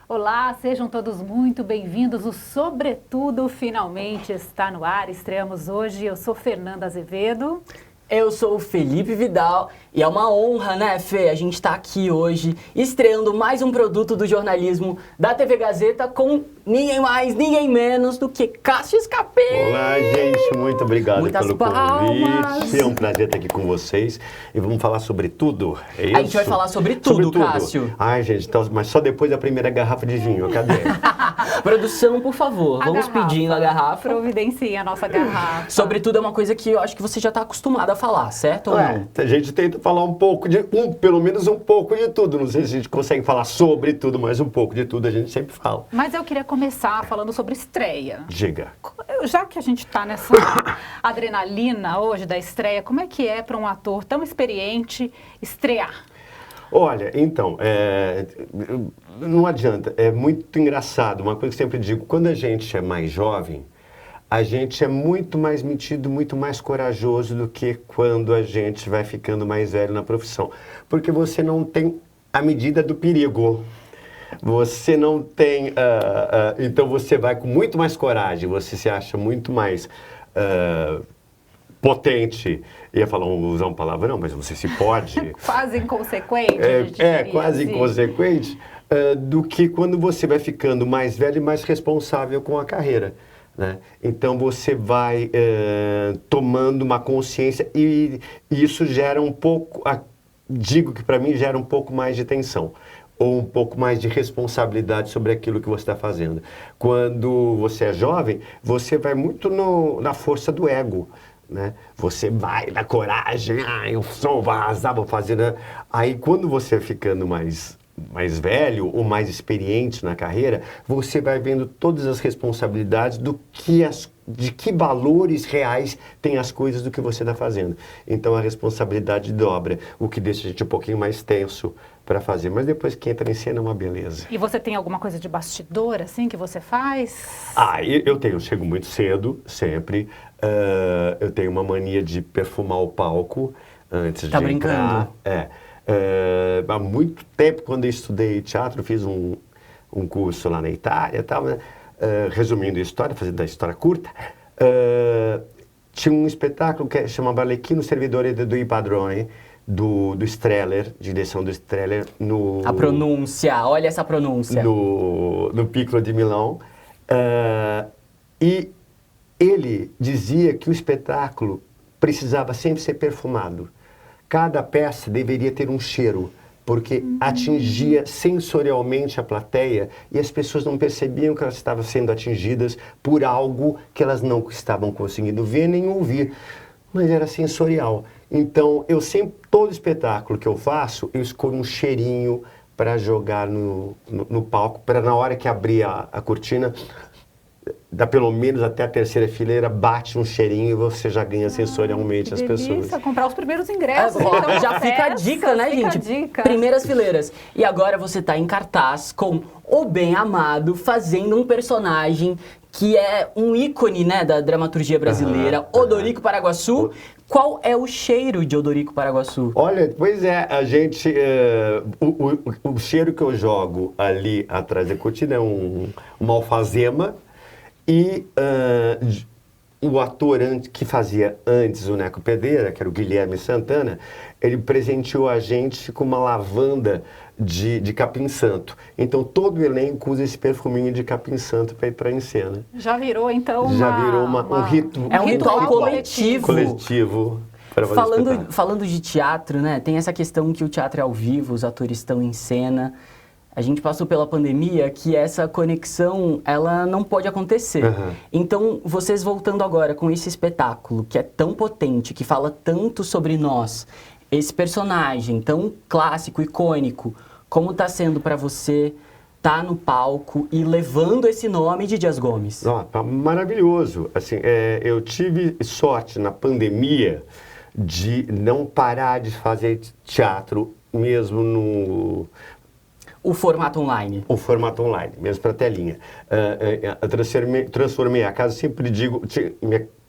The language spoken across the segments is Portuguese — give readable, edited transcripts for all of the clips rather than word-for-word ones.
Olá, sejam todos muito bem-vindos. O Sobretudo finalmente está no ar. Estreamos hoje. Eu sou Fernanda Azevedo. Eu sou o Felipe Vidal e é uma honra, né, Fê? A gente tá aqui hoje estreando mais um produto do jornalismo da TV Gazeta com ninguém mais, ninguém menos do que Cássio Escapim. Olá, gente, muito obrigado Muitas pelo palmas. convite. É um prazer estar aqui com vocês e vamos falar sobre tudo. É isso? A gente vai falar sobre tudo, Cássio. Ai, gente, então, mas só depois da primeira garrafa de vinho, cadê? Produção, por favor, vamos pedindo a garrafa. Providencie a nossa garrafa. Sobretudo é uma coisa que eu acho que você já tá acostumado a falar, certo ou não? A gente tenta falar um pouco pelo menos um pouco de tudo. Não sei se a gente consegue falar sobre tudo, mas um pouco de tudo a gente sempre fala. Mas eu queria começar falando sobre estreia. Diga. Já que a gente está nessa adrenalina hoje da estreia, como é que é para um ator tão experiente estrear? Olha, então, não adianta, é muito engraçado. Uma coisa que eu sempre digo, quando a gente é mais jovem, a gente é muito mais metido, muito mais corajoso do que quando a gente vai ficando mais velho na profissão. Porque você não tem a medida do perigo. Você não tem... então você vai com muito mais coragem, você se acha muito mais potente. Ia falar, usar uma palavra, não, mas você se pode. Quase inconsequente, a gente diria, quase assim. inconsequente, do que quando você vai ficando mais velho e mais responsável com a carreira. Né? Então você vai tomando uma consciência e isso gera um pouco, digo que para mim gera um pouco mais de tensão ou um pouco mais de responsabilidade sobre aquilo que você está fazendo. Quando você é jovem, você vai muito na força do ego. Né? Você vai na coragem, eu sou, vou arrasar, vou fazer. Né? Aí quando você vai ficando mais velho ou mais experiente na carreira, você vai vendo todas as responsabilidades de que valores reais tem as coisas do que você está fazendo. Então a responsabilidade dobra, o que deixa a gente um pouquinho mais tenso para fazer. Mas depois que entra em cena é uma beleza. E você tem alguma coisa de bastidor, assim, que você faz? Eu chego muito cedo, sempre. Eu tenho uma mania de perfumar o palco antes de brincando? entrar. Há muito tempo, quando eu estudei teatro, fiz um curso lá na Itália, tal, né? Resumindo a história, fazendo a história curta, tinha um espetáculo que chamava Arlecchino Servidore do I Padrone, do Streller, direção do Streller, A pronúncia, olha essa pronúncia. No Piccolo de Milão. E ele dizia que o espetáculo precisava sempre ser perfumado. Cada peça deveria ter um cheiro, porque atingia sensorialmente a plateia e as pessoas não percebiam que elas estavam sendo atingidas por algo que elas não estavam conseguindo ver nem ouvir, mas era sensorial. Então, todo espetáculo que eu faço, eu escolho um cheirinho para jogar no palco, para na hora que abrir a cortina, dá pelo menos até a terceira fileira, bate um cheirinho e você já ganha sensorialmente as pessoas. Delícia, comprar os primeiros ingressos. Então, Já fica a dica, né, gente? Primeiras fileiras. E agora você tá em cartaz com o Bem Amado, fazendo um personagem que é um ícone, né, da dramaturgia brasileira, Odorico Paraguaçu. Qual é o cheiro de Odorico Paraguaçu? Olha, pois é, a gente... o cheiro que eu jogo ali atrás da cortina é uma alfazema. E o ator que fazia antes o Neco Pedreira, que era o Guilherme Santana, ele presenteou a gente com uma lavanda de capim santo. Então todo o elenco usa esse perfuminho de capim santo para entrar em cena. Já virou, então, um ritual. É um ritual coletivo. Coletivo. Falando de teatro, né? Tem essa questão que o teatro é ao vivo, os atores estão em cena. A gente passou pela pandemia que essa conexão, ela não pode acontecer. Então, vocês voltando agora com esse espetáculo que é tão potente, que fala tanto sobre nós, esse personagem tão clássico, icônico, como está sendo para você estar no palco e levando esse nome de Dias Gomes? Tá maravilhoso. Assim, eu tive sorte na pandemia de não parar de fazer teatro mesmo O formato online. O formato online, mesmo para telinha. Transformei a casa, sempre digo,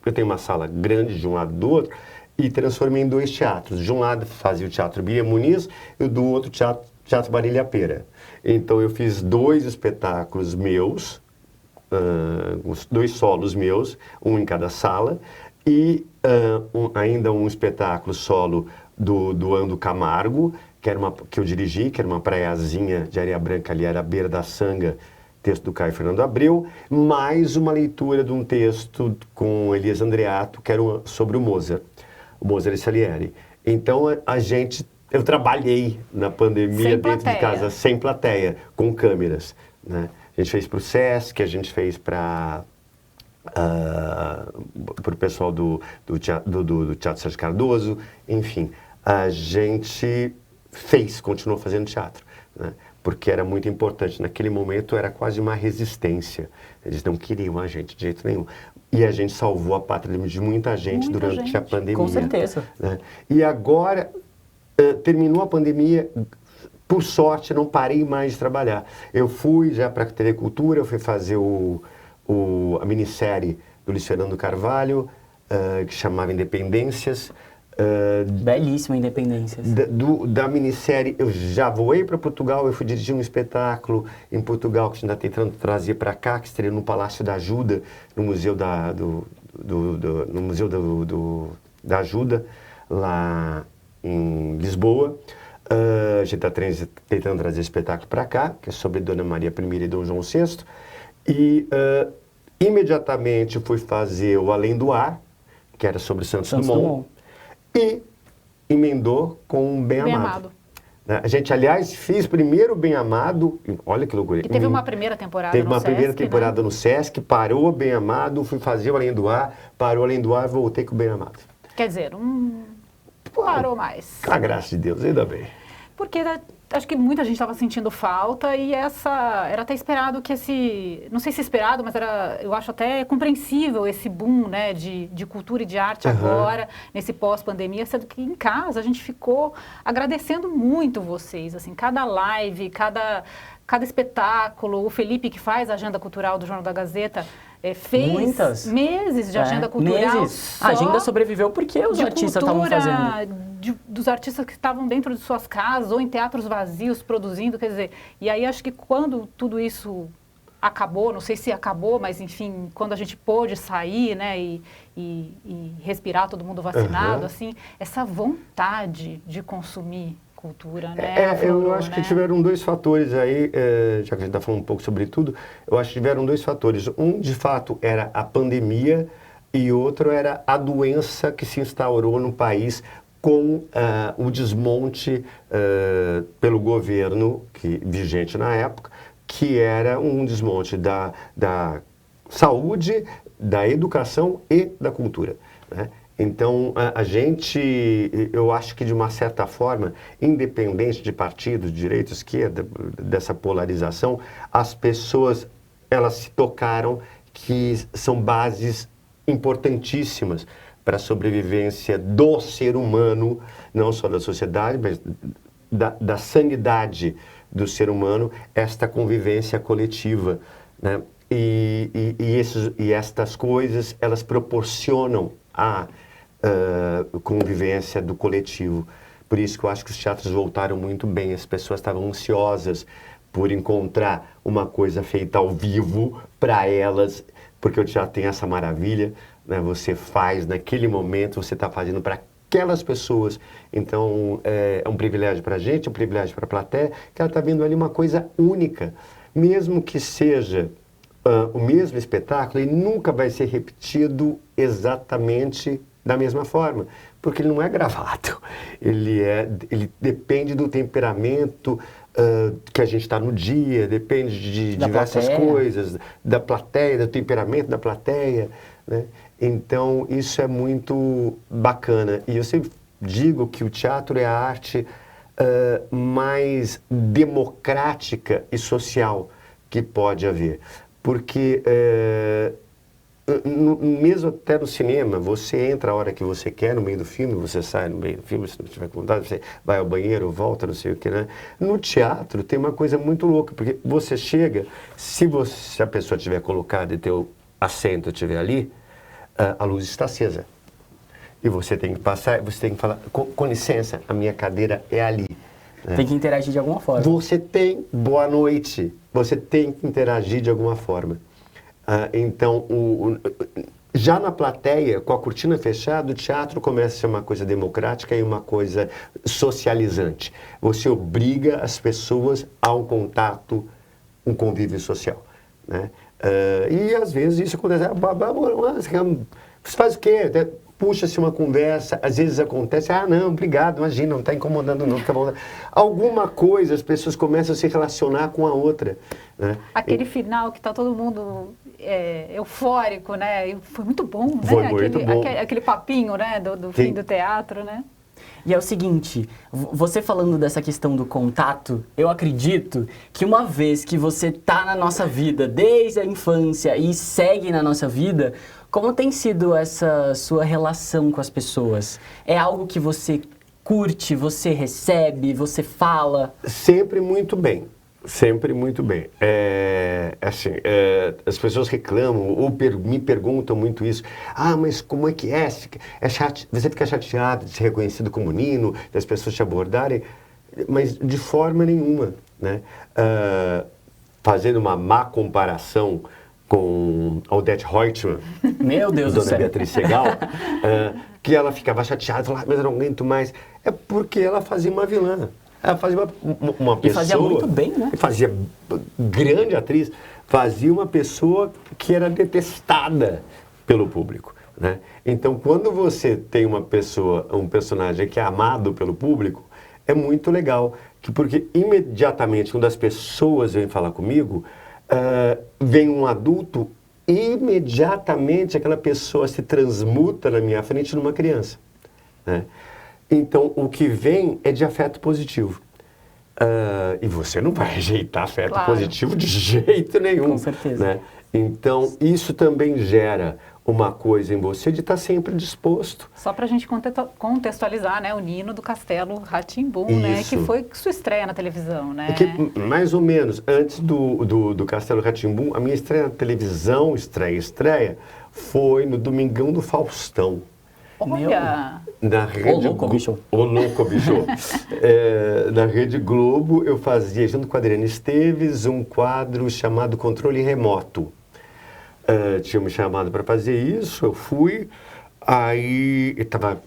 eu tenho uma sala grande de um lado e do outro, e transformei em 2 teatros. De um lado fazia o Teatro Bia Muniz e do outro Teatro Marília Pêra. Então eu fiz 2 espetáculos meus, 2 solos meus, um em cada sala, e ainda um espetáculo solo do Ando Camargo, que eu dirigi, que era uma praiazinha de areia branca ali, era a beira da Sanga, texto do Caio Fernando Abreu, mais uma leitura de um texto com Elias Andreato, que era sobre o Mozart e Salieri. Então eu trabalhei na pandemia dentro de casa, sem plateia, com câmeras, né? A gente fez para o Sesc, a gente fez para o pessoal do Teatro Sérgio Cardoso, enfim, a gente continuou fazendo teatro, né? Porque era muito importante. Naquele momento era quase uma resistência. Eles não queriam a gente de jeito nenhum. E a gente salvou a pátria de muita gente durante a pandemia. Com certeza. Né? E agora, terminou a pandemia, por sorte, não parei mais de trabalhar. Eu fui já para a TV Cultura, eu fui fazer a minissérie do Luiz Fernando Carvalho, que chamava Independências. Belíssima Independências. Da minissérie, eu já voei para Portugal, eu fui dirigir um espetáculo em Portugal que a gente está tentando trazer para cá, que estreia no Palácio da Ajuda, no Museu da Ajuda, lá em Lisboa. A gente está tentando trazer espetáculo para cá, que é sobre Dona Maria I e Dom João VI. E imediatamente fui fazer o Além do Ar, que era sobre Santos Dumont. E emendou com Bem Amado. A gente, aliás, fez primeiro Bem Amado, olha que loucura. E teve uma primeira temporada no Sesc. Teve uma primeira Sesc, temporada, né? no Sesc, parou Bem Amado, fui fazer o Além do Ar, parou Além do Ar, voltei com o Bem Amado. Quer dizer, parou mais. A graça de Deus, ainda bem. Porque acho que muita gente estava sentindo falta e era até esperado que não sei se esperado, mas eu acho até compreensível esse boom, né, de cultura e de arte agora, nesse pós-pandemia, sendo que em casa a gente ficou agradecendo muito vocês, assim, cada live, cada espetáculo. O Felipe, que faz a agenda cultural do Jornal da Gazeta, fez meses de agenda cultural. Meses. A agenda sobreviveu porque os artistas estavam fazendo. Dos artistas que estavam dentro de suas casas ou em teatros vazios produzindo, quer dizer, e aí acho que quando tudo isso acabou, não sei se acabou, mas enfim, quando a gente pôde sair, né, e respirar, todo mundo vacinado, assim, essa vontade de consumir cultura, né? Eu acho que tiveram 2 fatores aí, já que a gente está falando um pouco sobre tudo, eu acho que tiveram 2 fatores. Um, de fato, era a pandemia e outro era a doença que se instaurou no país com o desmonte pelo governo vigente na época, que era um desmonte da saúde, da educação e da cultura, né? Então, eu acho que de uma certa forma, independente de partido, de direita, esquerda, dessa polarização, as pessoas, elas se tocaram que são bases importantíssimas para a sobrevivência do ser humano, não só da sociedade, mas da sanidade do ser humano, esta convivência coletiva, né? E estas coisas, elas proporcionam a convivência do coletivo. Por isso que eu acho que os teatros voltaram muito bem. As pessoas estavam ansiosas por encontrar uma coisa feita ao vivo para elas, porque o teatro tem essa maravilha, né? Você faz naquele momento, você está fazendo para aquelas pessoas. Então, é um privilégio para a gente, é um privilégio para a plateia, que ela está vendo ali uma coisa única. Mesmo que seja o mesmo espetáculo, ele nunca vai ser repetido exatamente da mesma forma, porque ele não é gravado. Ele depende do temperamento que a gente está no dia, depende de diversas coisas, da plateia, do temperamento da plateia, né? Então, isso é muito bacana. E eu sempre digo que o teatro é a arte mais democrática e social que pode haver. Porque, mesmo até no cinema, você entra a hora que você quer no meio do filme, você sai no meio do filme, se não tiver com vontade, você vai ao banheiro, volta, não sei o que, né? No teatro tem uma coisa muito louca, porque você chega, se a pessoa tiver colocado e teu assento estiver ali, a luz está acesa. E você tem que passar, você tem que falar, com licença, a minha cadeira é ali. Tem que interagir de alguma forma. Você tem boa noite, você tem que interagir de alguma forma. Então, já na plateia, com a cortina fechada, o teatro começa a ser uma coisa democrática e uma coisa socializante. Você obriga as pessoas a um contato, um convívio social, né? E às vezes isso acontece. Você faz o quê? Puxa-se uma conversa, às vezes acontece, não, obrigado, imagina, não está incomodando não, fica bom. Alguma coisa, as pessoas começam a se relacionar com a outra, né? Aquele final que está todo mundo eufórico, né? E foi muito bom, né? Foi muito bom. Aquele papinho, né? Do fim do teatro, né? E é o seguinte, você falando dessa questão do contato, eu acredito que uma vez que você tá na nossa vida desde a infância e segue na nossa vida, como tem sido essa sua relação com as pessoas? É algo que você curte, você recebe, você fala? Sempre muito bem. Sempre muito bem. As pessoas reclamam ou me perguntam muito isso. Mas como é que é? Você fica chateado de ser reconhecido como Nino, das pessoas te abordarem? Mas de forma nenhuma, né? Fazendo uma má comparação com Odete Roitman, meu Deus do Dona céu. Beatriz Segal, que ela ficava chateada, falava, mas eu não aguento mais. É porque ela fazia uma vilã. Ela fazia uma pessoa... E fazia muito bem, né? Fazia grande atriz. Fazia uma pessoa que era detestada pelo público, né? Então, quando você tem um personagem que é amado pelo público, é muito legal. Porque imediatamente, quando as pessoas vêm falar comigo, vem um adulto e imediatamente aquela pessoa se transmuta na minha frente numa criança, né? Então, o que vem é de afeto positivo. E você não vai rejeitar afeto positivo de jeito nenhum. Com certeza. Né? Então, isso também gera uma coisa em você de estar sempre disposto. Só para a gente contextualizar, né? O Nino do Castelo Rá-Tim-Bum, né? Que foi sua estreia na televisão, né? Mais ou menos, antes do Castelo Rá-Tim-Bum, a minha estreia na televisão, estreia, foi no Domingão do Faustão. Olha! Na Rede louco, bicho. Na Rede Globo, eu fazia, junto com a Adriana Esteves, um quadro chamado Controle Remoto. Tinha me chamado para fazer isso, eu fui, aí eu estava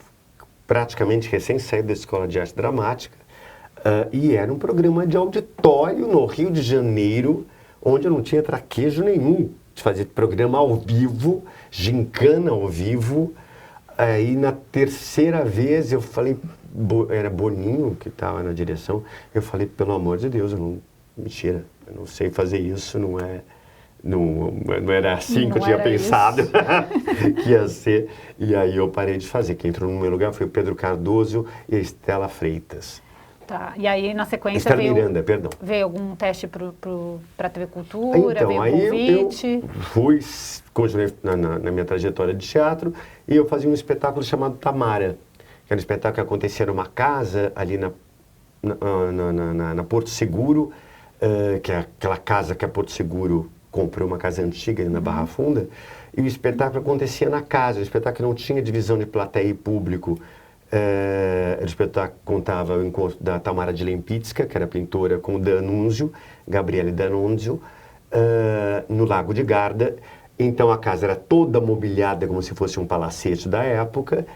praticamente recém-saído da Escola de Arte Dramática, e era um programa de auditório no Rio de Janeiro, onde eu não tinha traquejo nenhum de fazer programa ao vivo, gincana ao vivo. Aí na terceira vez eu falei, era Boninho que estava na direção, eu falei, pelo amor de Deus, mentira, eu não sei fazer isso, não era assim que eu tinha pensado que ia ser. E aí eu parei de fazer. Quem entrou no meu lugar foi o Pedro Cardoso e a Estela Freitas. Tá, e aí na sequência Estela Miranda, perdão. Veio algum teste para a TV Cultura, veio aí um convite? Eu continuei na minha trajetória de teatro e eu fazia um espetáculo chamado Tamara, que era um espetáculo que acontecia numa casa ali na Porto Seguro, que é aquela casa que a Porto Seguro comprou, uma casa antiga na Barra Funda, e o espetáculo acontecia na casa. O espetáculo não tinha divisão de plateia e público. O espetáculo contava o encontro da Tamara de Lempicka, que era pintora, com o D'Annunzio, Gabriele D'Annunzio, no Lago de Garda. Então a casa era toda mobiliada como se fosse um palacete da época.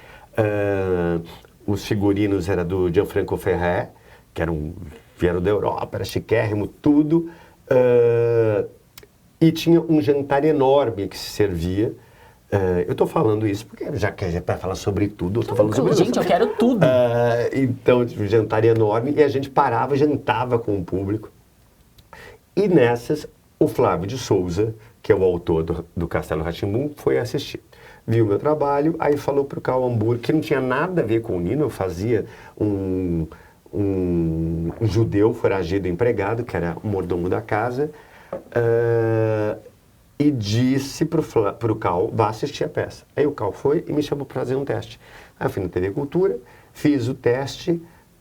Os figurinos eram do Gianfranco Ferré, que vieram da Europa, era chiquérrimo, tudo. E tinha um jantar enorme que se servia. Eu estou falando isso porque já que é para falar sobre tudo, eu estou falando sobre isso. Gente, eu quero tudo. Então, um jantar enorme e a gente parava, jantava com o público. E nessas, o Flávio de Souza, que é o autor do Castelo Rá-Tim-Bum, foi assistir. Viu o meu trabalho, aí falou para o Karl Hamburg, que não tinha nada a ver com o Nino, eu fazia um judeu foragido empregado, que era o mordomo da casa, e disse para o Karl, vá assistir a peça. Aí o Karl foi e me chamou para fazer um teste. Aí eu fui na TV Cultura, fiz o teste.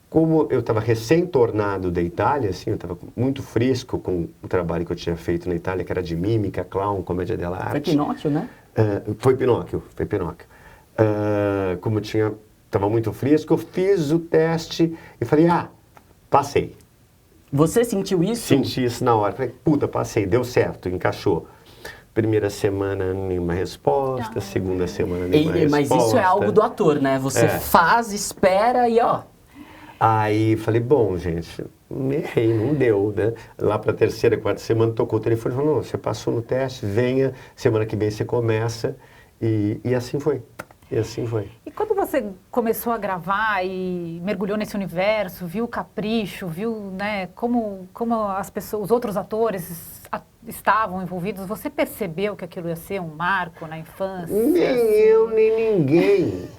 Como eu estava recém-tornado da Itália, assim, eu estava muito fresco com o trabalho que eu tinha feito na Itália, que era de mímica, clown, comédia dell'arte. Foi Pinóquio, né? Foi Pinóquio. Como eu estava muito fresco, eu fiz o teste e falei, passei. Você sentiu isso? Senti isso na hora. Falei, puta, passei, deu certo, encaixou. Primeira semana, nenhuma resposta. Segunda semana, nenhuma resposta. Mas isso é algo do ator, né? Você faz, espera e ó... Aí falei, bom, gente, errei, não deu, né? Lá para a terceira, quarta semana, tocou o telefone e falou, não, você passou no teste, venha, semana que vem você começa. E assim foi. E assim foi. E quando você começou a gravar e mergulhou nesse universo, viu o capricho, viu, né, como as pessoas, os outros atores estavam envolvidos, você percebeu que aquilo ia ser um marco na infância? Nem eu, nem ninguém.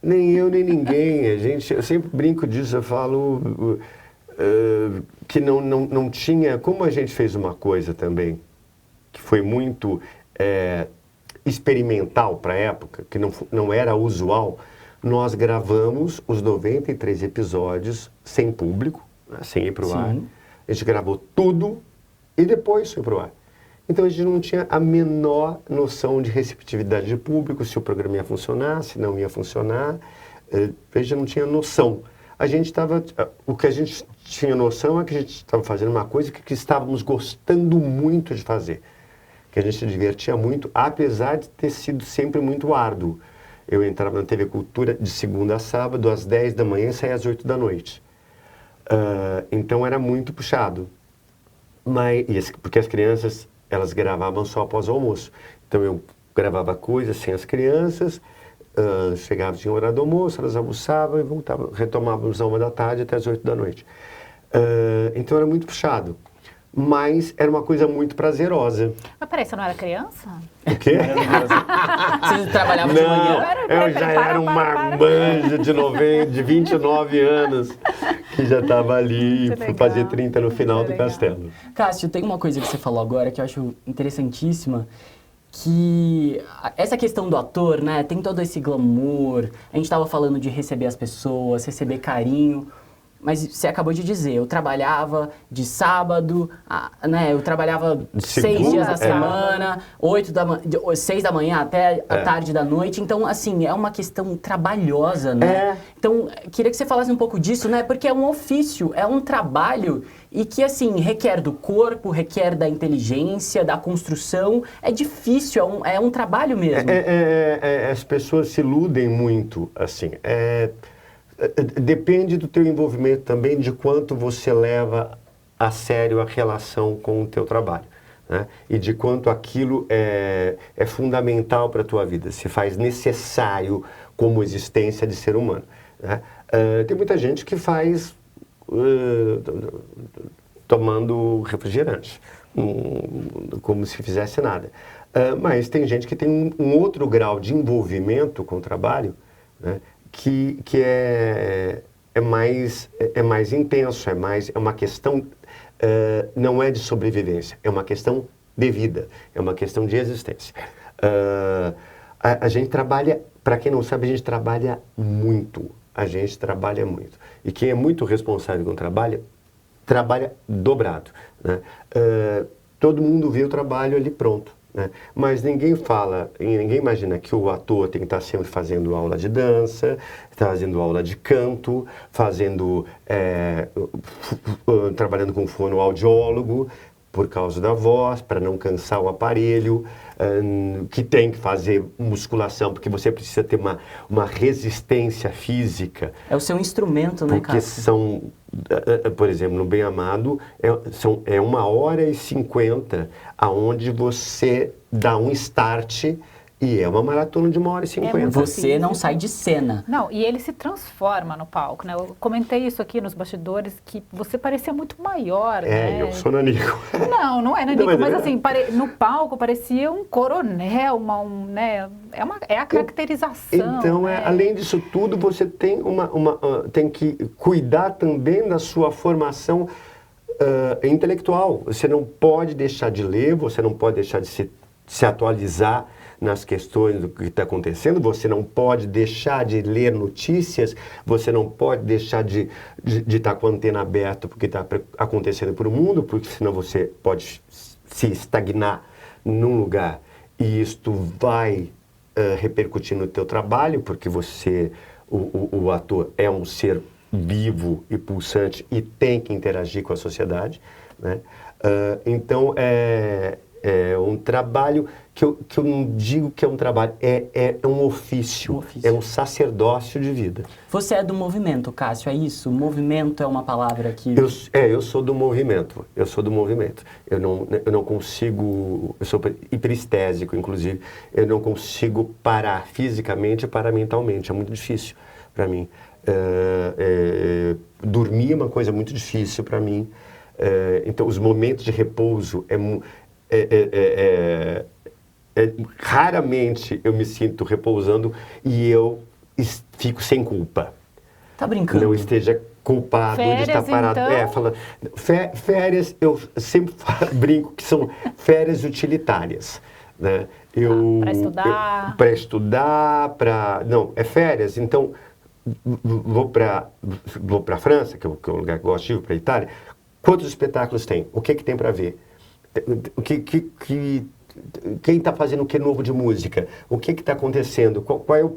Nem eu, nem ninguém. Eu sempre brinco disso, eu falo que não tinha... Como a gente fez uma coisa também, que foi muito experimental para a época, que não era usual, nós gravamos os 93 episódios sem público, né, sem ir para o ar. A gente gravou tudo e depois foi para o ar. Então a gente não tinha a menor noção de receptividade de público, se o programa ia funcionar, se não ia funcionar. A gente não tinha noção. O que a gente tinha noção é que a gente estava fazendo uma coisa que estávamos gostando muito de fazer. Que a gente se divertia muito, apesar de ter sido sempre muito árduo. Eu entrava na TV Cultura de segunda a sábado, às 10 da manhã e saía às 8 da noite. Então era muito puxado. Porque as crianças, elas gravavam só após o almoço. Então eu gravava coisas sem as crianças, chegava, tinha hora do almoço, elas almoçavam e voltavam, retomávamos à 1 da tarde até às 8 da noite. Então era muito puxado. Mas era uma coisa muito prazerosa. Mas peraí, você não era criança? O quê? Você trabalhava de manhã? Eu já era um marmanjo de 29 anos, que já estava ali e fui fazer 30 no final do castelo. Cássio, tem uma coisa que você falou agora que eu acho interessantíssima, que essa questão do ator, né, tem todo esse glamour, a gente estava falando de receber as pessoas, receber carinho, mas você acabou de dizer, eu trabalhava de sábado, né, eu trabalhava 6 dias da semana, 6 da manhã até a tarde da noite, então, assim, é uma questão trabalhosa, né? Então, queria que você falasse um pouco disso, né, porque é um ofício, é um trabalho e que, assim, requer do corpo, requer da inteligência, da construção, é difícil, é um trabalho mesmo. As pessoas se iludem muito, assim, depende do teu envolvimento também, de quanto você leva a sério a relação com o teu trabalho, né? E de quanto aquilo é fundamental para a tua vida, se faz necessário como existência de ser humano, né? Tem muita gente que faz tomando refrigerante, como se fizesse nada. Mas tem gente que tem um outro grau de envolvimento com o trabalho, né? Que é mais intenso, é uma questão, não é de sobrevivência, é uma questão de vida, é uma questão de existência. A gente trabalha, para quem não sabe, a gente trabalha muito, E quem é muito responsável com o trabalho, trabalha dobrado, né? Todo mundo vê o trabalho ali pronto, né? Mas ninguém imagina que o ator tem que estar sempre fazendo aula de dança, fazendo aula de canto, trabalhando com fonoaudiólogo por causa da voz, para não cansar o aparelho, que tem que fazer musculação, porque você precisa ter uma resistência física. É o seu instrumento, né, Porque por exemplo, no Bem Amado, é 1h50, aonde você dá um start e é uma maratona de 1h50. Você não sai de cena. Não, e ele se transforma no palco, né? Eu comentei isso aqui nos bastidores, que você parecia muito maior, né? Eu sou nanico. Não é nanico, mas assim, no palco parecia um coronel, né? É a caracterização. Então, né? Além disso tudo, você tem tem que cuidar também da sua formação intelectual. Você não pode deixar de ler, você não pode deixar de se atualizar nas questões do que está acontecendo, você não pode deixar de ler notícias, você não pode deixar de estar com a antena aberta porque está acontecendo para o mundo, porque senão você pode se estagnar num lugar e isto vai repercutir no teu trabalho, porque o ator é um ser vivo e pulsante e tem que interagir com a sociedade, né? Então, é um trabalho que eu não digo que é um trabalho, é um ofício, é um sacerdócio de vida. Você é do movimento, Cássio, é isso? Movimento é uma palavra que... Eu sou do movimento, Eu não consigo, eu sou hiperestésico, inclusive, eu não consigo parar fisicamente e parar mentalmente, é muito difícil para mim. Dormir é uma coisa muito difícil para mim. Então, os momentos de repouso raramente eu me sinto repousando e eu fico sem culpa. Tá brincando? Não esteja culpado Férias, de estar parado. então? Férias, eu sempre brinco que são férias utilitárias, né? Para estudar? Para estudar, não, é férias, então vou para a França, que é um lugar que eu gosto de ir, para a Itália. Quantos espetáculos tem? O que tem para ver? Quem está fazendo o que novo de música? O que está acontecendo? Qual é o...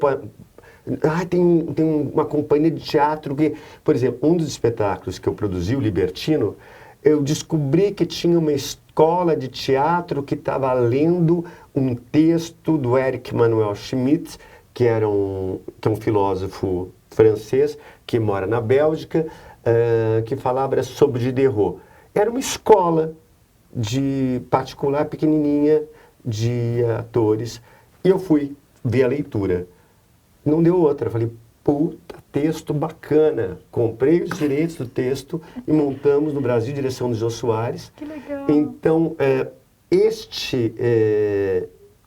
tem uma companhia de teatro que... Por exemplo, um dos espetáculos que eu produzi, o Libertino, eu descobri que tinha uma escola de teatro que estava lendo um texto do Éric Emmanuel Schmitt, que é um filósofo francês que mora na Bélgica, que falava sobre Diderot. Era uma escola particular, pequenininha, de atores. E eu fui ver a leitura. Não deu outra. Falei, puta, texto bacana. Comprei os direitos do texto e montamos no Brasil, direção do Jô Soares. Que legal. Então,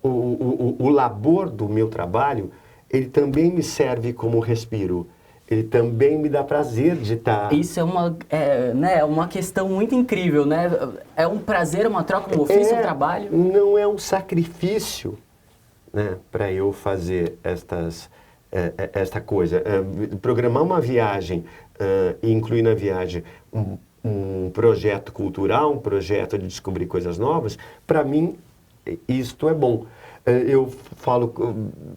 o labor do meu trabalho, ele também me serve como respiro. Ele também me dá prazer de estar... Isso é uma questão muito incrível, né? É um prazer, uma troca, um ofício, um trabalho. Não é um sacrifício, né, para eu fazer esta coisa. Programar uma viagem e incluir na viagem um projeto cultural, um projeto de descobrir coisas novas, para mim, isto é bom. Eu falo,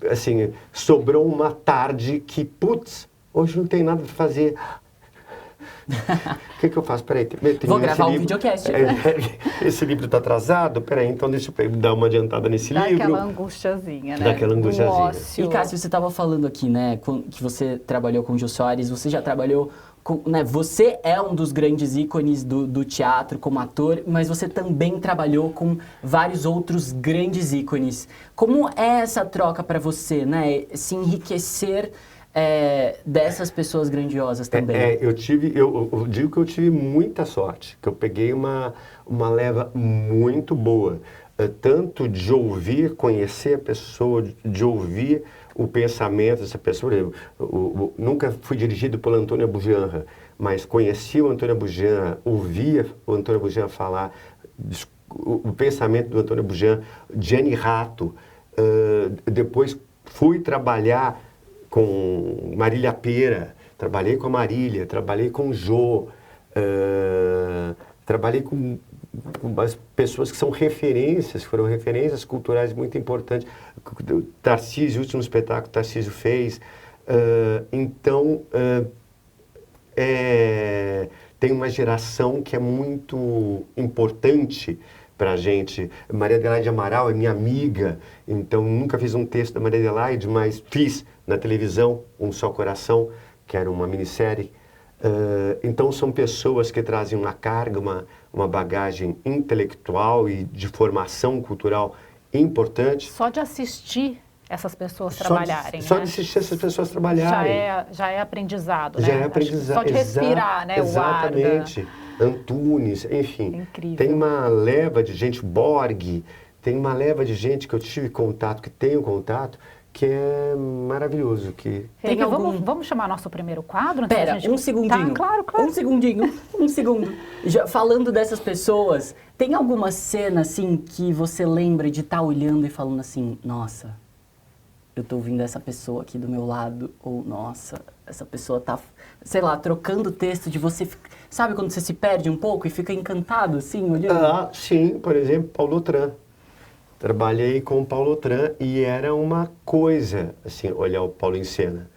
assim, sobrou uma tarde que, putz, hoje não tem nada para fazer. O que eu faço? Peraí, vou gravar um videocast. Esse livro está atrasado? Peraí, então deixa eu dar uma adiantada nesse livro. Dá aquela angustiazinha, né? Daquela angustiazinha. E, Cássio, você estava falando aqui, né, que você trabalhou com o Jô Soares, você já trabalhou com, né, você é um dos grandes ícones do teatro como ator, mas você também trabalhou com vários outros grandes ícones. Como é essa troca para você, né, se enriquecer dessas pessoas grandiosas também? Eu digo que eu tive muita sorte, que eu peguei uma leva muito boa, tanto de ouvir, conhecer a pessoa, de ouvir o pensamento dessa pessoa. Eu nunca fui dirigido pelo Antônio Abujamra, mas conheci o Antônio Abujamra, ouvia o Antônio Abujamra falar, o pensamento do Antônio Abujamra, Gianni Ratto. Depois fui trabalhar com Marília Pêra, trabalhei com a Marília, trabalhei com o Jô, trabalhei com as pessoas que são referências, foram referências culturais muito importantes. Tarcísio, o último espetáculo que Tarcísio fez. Então, tem uma geração que é muito importante para a gente. Maria Adelaide Amaral é minha amiga, então nunca fiz um texto da Maria Adelaide, mas fiz na televisão Um Só Coração, que era uma minissérie. Então são pessoas que trazem uma carga, uma bagagem intelectual e de formação cultural importante. Só de assistir essas pessoas trabalharem, Só né? de assistir essas pessoas trabalharem. Já é aprendizado, né? Já é aprendizado. Só de respirar, né? Exatamente. Antunes, enfim. É incrível. Tem uma leva de gente, Borg, tem uma leva de gente que eu tive contato, que tenho contato, que é maravilhoso. Felipe, vamos chamar nosso primeiro quadro? Pera, um segundinho. Tá, claro. Um segundo. Já falando dessas pessoas, tem alguma cena, assim, que você lembra de estar olhando e falando assim, nossa, eu tô ouvindo essa pessoa aqui do meu lado, ou nossa, essa pessoa tá, sei lá, trocando texto de você, sabe quando você se perde um pouco e fica encantado, assim, olhando? Sim, por exemplo, Paulo Otran. Trabalhei com o Paulo Otran e era uma coisa, assim, olhar o Paulo em cena.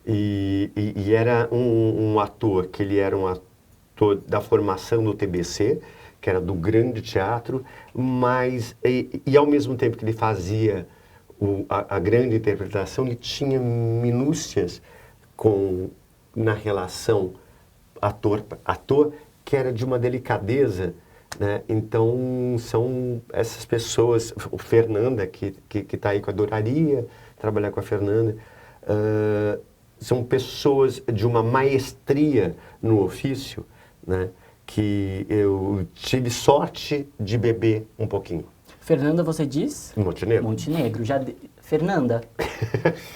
E era um ator, que ele era um ator da formação do TBC, que era do grande teatro, mas, e ao mesmo tempo que ele fazia a grande interpretação, ele tinha minúcias na relação ator, que era de uma delicadeza, né? Então, são essas pessoas, o Fernanda, que está aí, que eu adoraria trabalhar com a Fernanda, são pessoas de uma maestria no ofício, né? Que eu tive sorte de beber um pouquinho. Fernanda, você diz? Montenegro. Montenegro. Fernanda,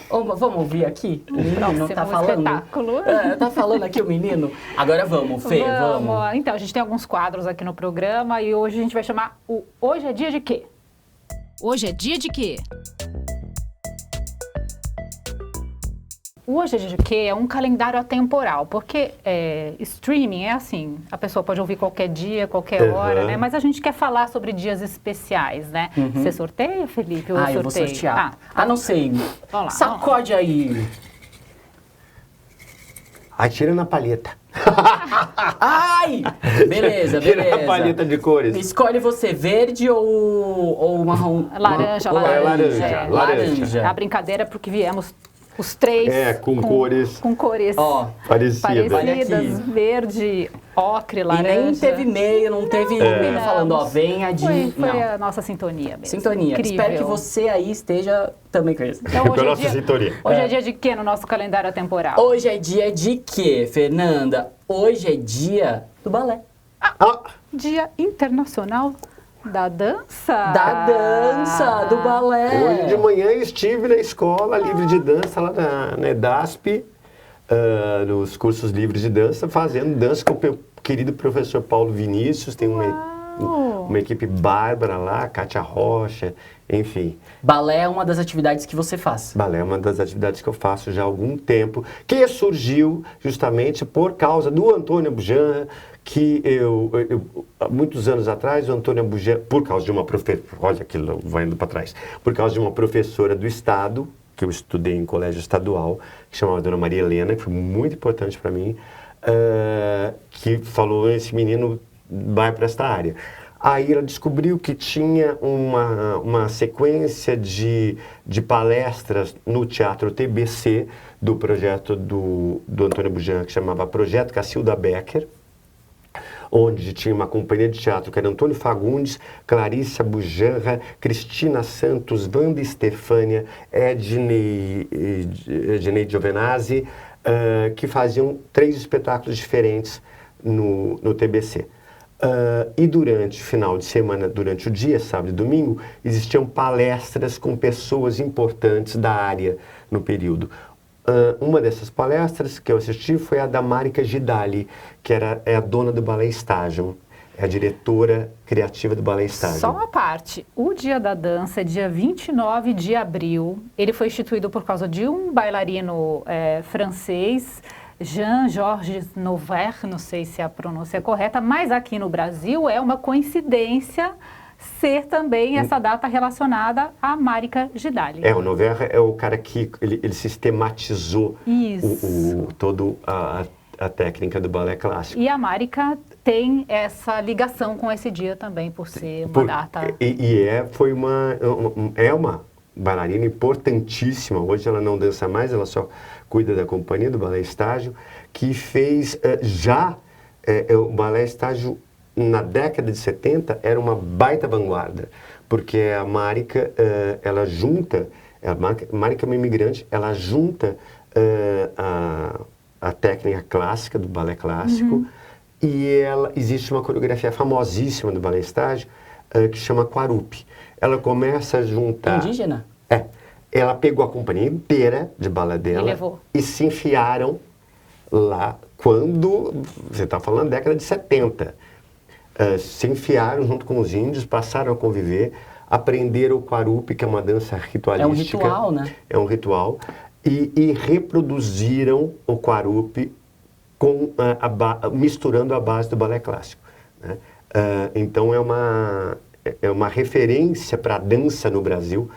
vamos ouvir aqui? O menino tá falando. Espetáculo. Tá falando aqui o menino. Agora vamos, Fê, vamos. Então, a gente tem alguns quadros aqui no programa e hoje a gente vai chamar o Hoje é Dia de Quê? Hoje é dia de quê? O Hoje é Dia de Quê é um calendário atemporal, porque streaming é assim, a pessoa pode ouvir qualquer dia, qualquer hora, né? Mas a gente quer falar sobre dias especiais, né? Você sorteia, Felipe? Ou eu vou sortear. Não sei. Vamos lá, Sacode aí. Atira na palheta. Ai! Beleza. Tira a palheta de cores. Escolhe você, verde ou marrom? Laranja. Laranja. A brincadeira porque viemos os três com cores. Com cores parecidas, verde, ocre, laranja. E nem teve meio, não teve falando, vem a dia. Foi a nossa sintonia mesmo. Sintonia. Incrível. Espero que você aí esteja também com isso. Então, sintonia. Hoje é dia de quê no nosso calendário atemporal? Hoje é dia de quê, Fernanda? Hoje é dia do balé. Dia Internacional da Dança. Do balé. Hoje de manhã estive na escola livre de dança, lá na EDASP, nos cursos livres de dança, fazendo dança com o meu querido professor Paulo Vinícius. Tem uma equipe bárbara lá, Kátia Rocha, enfim. Balé é uma das atividades que você faz? Balé é uma das atividades que eu faço já há algum tempo, que surgiu justamente por causa do Antônio Bujanra, que há muitos anos atrás, o Antônio Bujanra, por causa de uma professora, olha que vai indo para trás, por causa de uma professora do Estado, que eu estudei em colégio estadual, que chamava Dona Maria Helena, que foi muito importante para mim, que falou, esse menino vai para esta área. Aí ela descobriu que tinha uma sequência de palestras no Teatro TBC, do projeto do Antônio Bujanra, que chamava Projeto Cacilda Becker, onde tinha uma companhia de teatro que era Antônio Fagundes, Clarícia Bujanra, Cristina Santos, Wanda Estefânia, Ednei Giovenazzi, que faziam 3 espetáculos diferentes no TBC. E durante o final de semana, durante o dia, sábado e domingo, existiam palestras com pessoas importantes da área no período. Uma dessas palestras que eu assisti foi a da Marica Gidali, que é a dona do Balé Estágio, é a diretora criativa do Balé Estágio. Só uma parte, o Dia da Dança é dia 29 de abril, ele foi instituído por causa de um bailarino francês, Jean-Georges Noverre, não sei se a pronúncia é correta, mas aqui no Brasil é uma coincidência ser também essa data relacionada à Marica Gidali. O Noverre é o cara que ele sistematizou toda a técnica do balé clássico. E a Marica tem essa ligação com esse dia também, por ser uma data... É uma bailarina importantíssima, hoje ela não dança mais, ela só cuida da companhia do Balé Estágio, que fez o Balé Estágio na década de 70 era uma baita vanguarda, porque a Marica, ela junta, a Marica é uma imigrante, ela junta a técnica clássica do balé clássico e existe uma coreografia famosíssima do Balé Estágio que chama Quarupi. Ela começa a juntar... Indígena? Ela pegou a companhia inteira de balé dela e se enfiaram lá quando, você está falando década de 70, se enfiaram junto com os índios, passaram a conviver, aprenderam o Quarupi, que é uma dança ritualística. É um ritual, né? É um ritual. E reproduziram o Quarupi misturando a base do balé clássico, né? Então é uma referência para a dança no Brasil,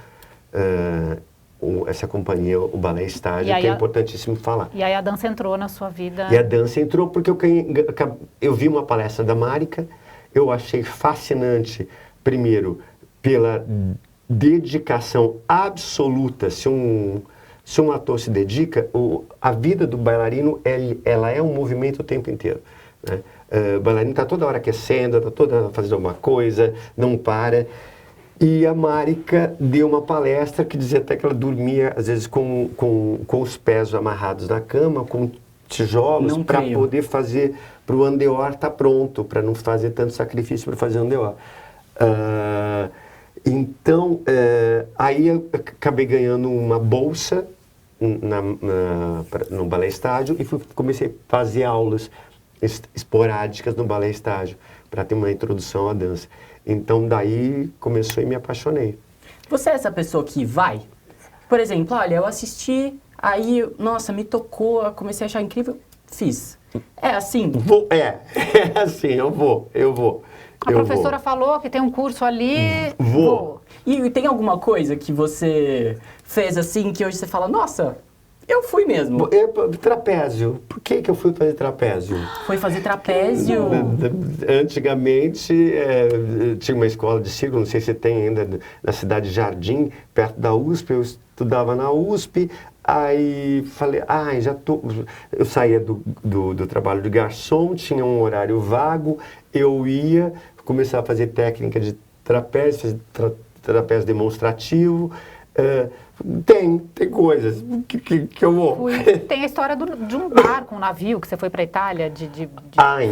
essa companhia, o Balé Estágio, que é importantíssimo falar. E aí a dança entrou na sua vida? E a dança entrou porque eu vi uma palestra da Marica, eu achei fascinante, primeiro, pela dedicação absoluta. Se um ator se dedica, a vida do bailarino, ela é um movimento o tempo inteiro, né? O bailarino está toda hora aquecendo, está toda hora fazendo alguma coisa, não para. E a Marica deu uma palestra que dizia até que ela dormia, às vezes, com os pés amarrados na cama, com tijolos, para poder fazer, para o andeor estar pronto, para não fazer tanto sacrifício para fazer andeor. Então, aí eu acabei ganhando uma bolsa no Balé Estágio e comecei a fazer aulas esporádicas no Balé Estágio, para ter uma introdução à dança. Então, daí começou e me apaixonei. Você é essa pessoa que vai? Por exemplo, olha, eu assisti, aí, nossa, me tocou, eu comecei a achar incrível, fiz. É assim? É assim, eu vou. A professora falou que tem um curso ali, vou. E tem alguma coisa que você fez assim, que hoje você fala, nossa, eu fui mesmo? Trapézio. Por que eu fui fazer trapézio? Foi fazer trapézio? Antigamente, tinha uma escola de circo, não sei se tem ainda, na cidade de Jardim, perto da USP, eu estudava na USP, aí falei, eu saía do trabalho de garçom, tinha um horário vago, eu ia começar a fazer técnica de trapézio, trapézio demonstrativo. Tem coisas que eu vou. Tem a história de um barco, um navio que você foi para a Itália.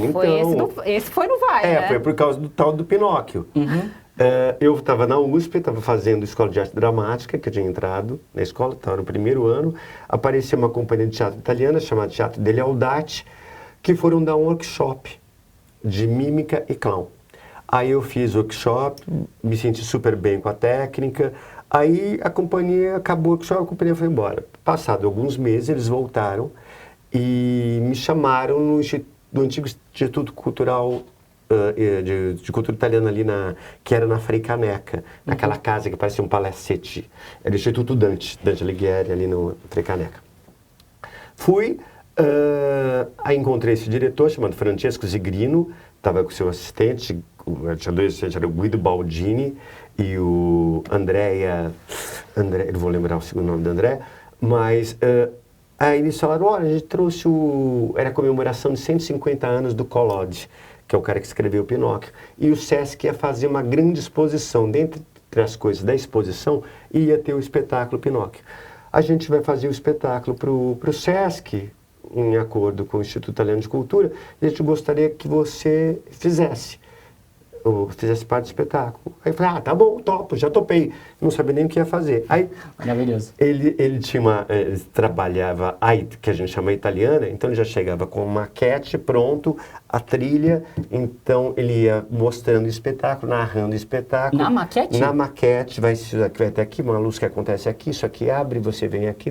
Então. Esse foi no Vai, né? Foi por causa do tal do Pinóquio. Uhum. Eu estava na USP, estava fazendo escola de arte dramática, que eu tinha entrado na escola, estava no primeiro ano. Apareceu uma companhia de teatro italiana, chamada Teatro degli Audati, que foram dar um workshop de mímica e clown. Aí eu fiz o workshop, me senti super bem com a técnica. Aí a companhia acabou, a companhia foi embora. Passado alguns meses, eles voltaram e me chamaram no antigo Instituto Cultural de Cultura Italiana ali, que era na Frei Caneca, naquela casa que parecia um palacete. Era o Instituto Dante Alighieri, ali no Frei Caneca. Fui, aí encontrei esse diretor chamado Francesco Zigrino, estava com seu assistente, tinha dois assistentes, era o Guido Baldini e o André, não vou lembrar o segundo nome do André, mas aí eles falaram, olha, a gente trouxe era a comemoração de 150 anos do Collodi, que é o cara que escreveu o Pinóquio, e o Sesc ia fazer uma grande exposição, dentre as coisas da exposição, ia ter o espetáculo Pinóquio. A gente vai fazer o espetáculo para o Sesc, em acordo com o Instituto Italiano de Cultura, e a gente gostaria que você fizesse parte do espetáculo. Aí eu falei, tá bom, topo, já topei. Não sabia nem o que ia fazer. Aí, maravilhoso. Ele trabalhava, que a gente chama italiana, então ele já chegava com uma maquete pronto, a trilha, então ele ia mostrando o espetáculo, narrando o espetáculo. Na maquete? Na maquete, vai ter aqui uma luz que acontece aqui, isso aqui abre, você vem aqui,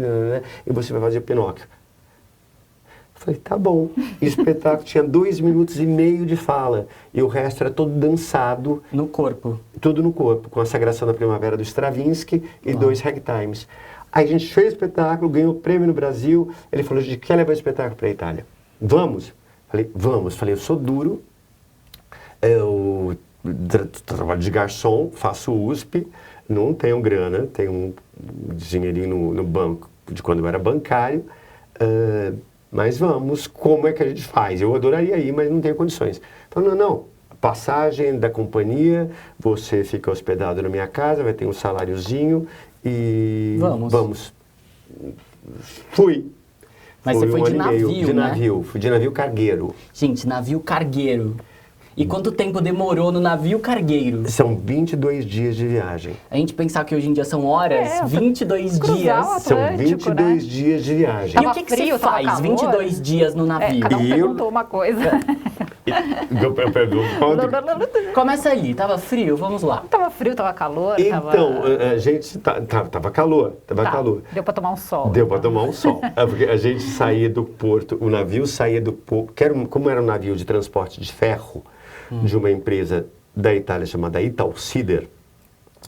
e você vai fazer o Pinóquio. Falei, tá bom. E o espetáculo tinha 2 minutos e meio de fala. E o resto era todo dançado. No corpo. Tudo no corpo. Com a Sagração da Primavera do Stravinsky e 2 ragtimes. Aí a gente fez o espetáculo, ganhou o prêmio no Brasil. Ele falou, a gente quer levar o espetáculo para a Itália. Vamos? Falei, vamos. Falei, eu sou duro. Eu trabalho de garçom, faço USP. Não tenho grana. Tenho um dinheirinho no banco de quando eu era bancário. Mas vamos, como é que a gente faz? Eu adoraria ir, mas não tenho condições. Então, não, passagem da companhia, você fica hospedado na minha casa, vai ter um saláriozinho e vamos. Fui. Mas você foi de navio, de navio, fui de navio cargueiro. Gente, navio cargueiro. E quanto tempo demorou no navio cargueiro? São 22 dias de viagem. A gente pensar que hoje em dia são horas, 22 dias. São 22 dias de viagem. E o que você faz 22 dias no navio? Cada um perguntou uma coisa. Eu pergunto. Começa aí, tava frio, vamos lá. Tava frio, tava calor. Então, a gente tava calor, calor. Deu pra tomar um sol. Deu pra tomar um sol. Porque a gente saía do porto, o navio saía do porto, como era um navio de transporte de ferro, de uma empresa da Itália chamada Italsider,